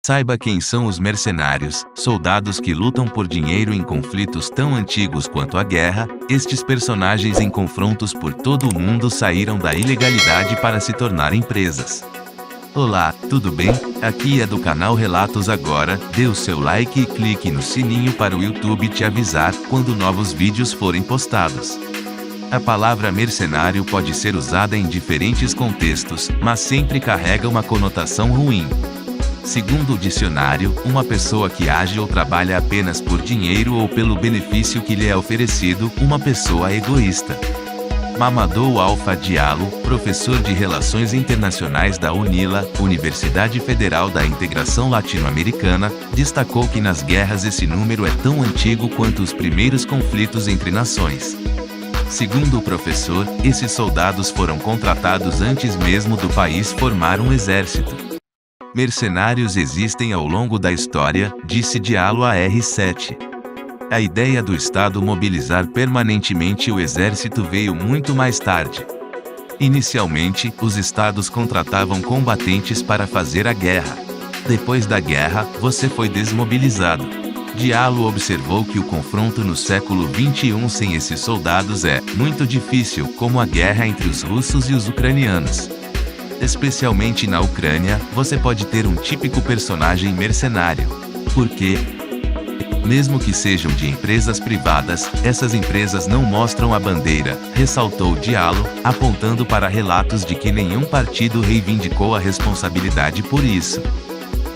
Saiba quem são os mercenários, soldados que lutam por dinheiro em conflitos tão antigos quanto a guerra. Estes personagens em confrontos por todo o mundo saíram da ilegalidade para se tornar empresas. Olá, tudo bem? Aqui é do canal Relatos Agora. Dê o seu like e clique no sininho para o YouTube te avisar quando novos vídeos forem postados. A palavra mercenário pode ser usada em diferentes contextos, mas sempre carrega uma conotação ruim. Segundo o dicionário, uma pessoa que age ou trabalha apenas por dinheiro ou pelo benefício que lhe é oferecido, uma pessoa egoísta. Mamadou Alfa Diallo, professor de Relações Internacionais da UNILA, Universidade Federal da Integração Latino-Americana, destacou que nas guerras esse número é tão antigo quanto os primeiros conflitos entre nações. Segundo o professor, esses soldados foram contratados antes mesmo do país formar um exército. Mercenários existem ao longo da história, disse Diallo à R7. A ideia do Estado mobilizar permanentemente o exército veio muito mais tarde. Inicialmente, os Estados contratavam combatentes para fazer a guerra. Depois da guerra, você foi desmobilizado. Diallo observou que o confronto no século XXI sem esses soldados é muito difícil, como a guerra entre os russos e os ucranianos. Especialmente na Ucrânia, você pode ter um típico personagem mercenário. Por quê? Mesmo que sejam de empresas privadas, essas empresas não mostram a bandeira, ressaltou Diallo, apontando para relatos de que nenhum partido reivindicou a responsabilidade por isso.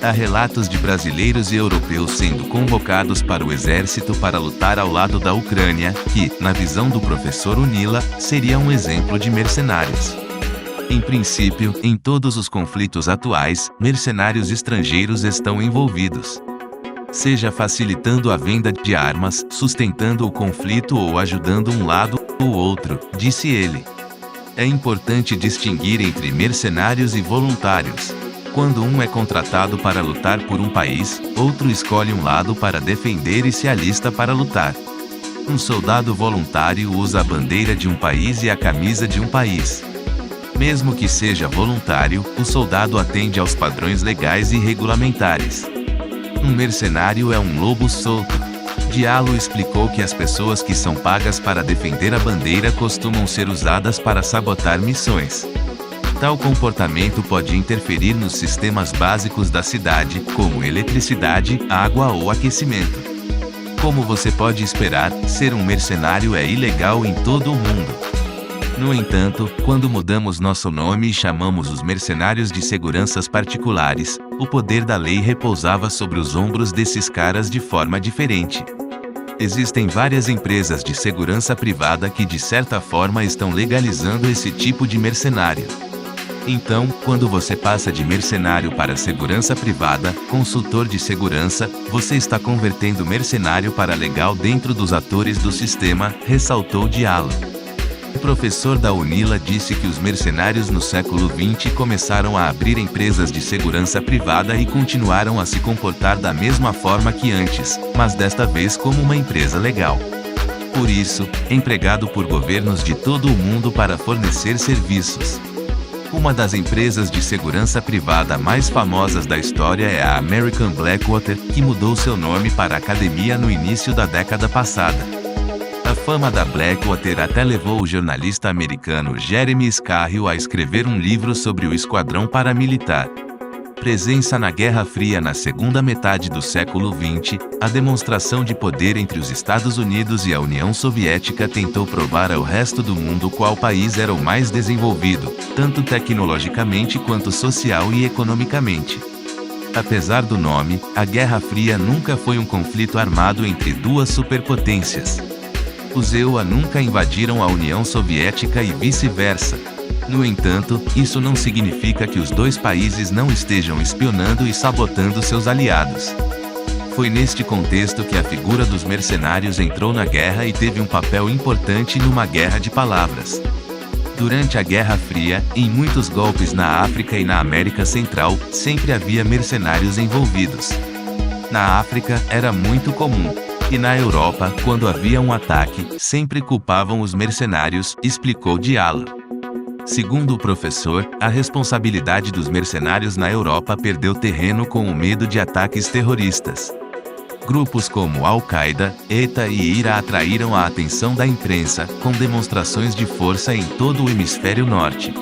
Há relatos de brasileiros e europeus sendo convocados para o exército para lutar ao lado da Ucrânia, que, na visão do professor UNILA, seria um exemplo de mercenários. Em princípio, em todos os conflitos atuais, mercenários estrangeiros estão envolvidos. Seja facilitando a venda de armas, sustentando o conflito ou ajudando um lado ou outro, disse ele. É importante distinguir entre mercenários e voluntários. Quando um é contratado para lutar por um país, outro escolhe um lado para defender e se alista para lutar. Um soldado voluntário usa a bandeira de um país e a camisa de um país. Mesmo que seja voluntário, o soldado atende aos padrões legais e regulamentares. Um mercenário é um lobo solto. Diallo explicou que as pessoas que são pagas para defender a bandeira costumam ser usadas para sabotar missões. Tal comportamento pode interferir nos sistemas básicos da cidade, como eletricidade, água ou aquecimento. Como você pode esperar, ser um mercenário é ilegal em todo o mundo. No entanto, quando mudamos nosso nome e chamamos os mercenários de seguranças particulares, o poder da lei repousava sobre os ombros desses caras de forma diferente. Existem várias empresas de segurança privada que de certa forma estão legalizando esse tipo de mercenário. Então, quando você passa de mercenário para segurança privada, consultor de segurança, você está convertendo mercenário para legal dentro dos atores do sistema, ressaltou Diallo. O professor da UNILA disse que os mercenários no século XX começaram a abrir empresas de segurança privada e continuaram a se comportar da mesma forma que antes, mas desta vez como uma empresa legal. Por isso, empregado por governos de todo o mundo para fornecer serviços. Uma das empresas de segurança privada mais famosas da história é a American Blackwater, que mudou seu nome para Academia no início da década passada. A fama da Blackwater até levou o jornalista americano Jeremy Scarhill a escrever um livro sobre o esquadrão paramilitar. Presença na Guerra Fria na segunda metade do século XX, a demonstração de poder entre os Estados Unidos e a União Soviética tentou provar ao resto do mundo qual país era o mais desenvolvido, tanto tecnologicamente quanto social e economicamente. Apesar do nome, a Guerra Fria nunca foi um conflito armado entre duas superpotências. Os EUA nunca invadiram a União Soviética e vice-versa. No entanto, isso não significa que os dois países não estejam espionando e sabotando seus aliados. Foi neste contexto que a figura dos mercenários entrou na guerra e teve um papel importante numa guerra de palavras. Durante a Guerra Fria, em muitos golpes na África e na América Central, sempre havia mercenários envolvidos. Na África, era muito comum. E na Europa, quando havia um ataque, sempre culpavam os mercenários, explicou Diallo. Segundo o professor, a responsabilidade dos mercenários na Europa perdeu terreno com o medo de ataques terroristas. Grupos como Al-Qaeda, ETA e IRA atraíram a atenção da imprensa, com demonstrações de força em todo o hemisfério norte.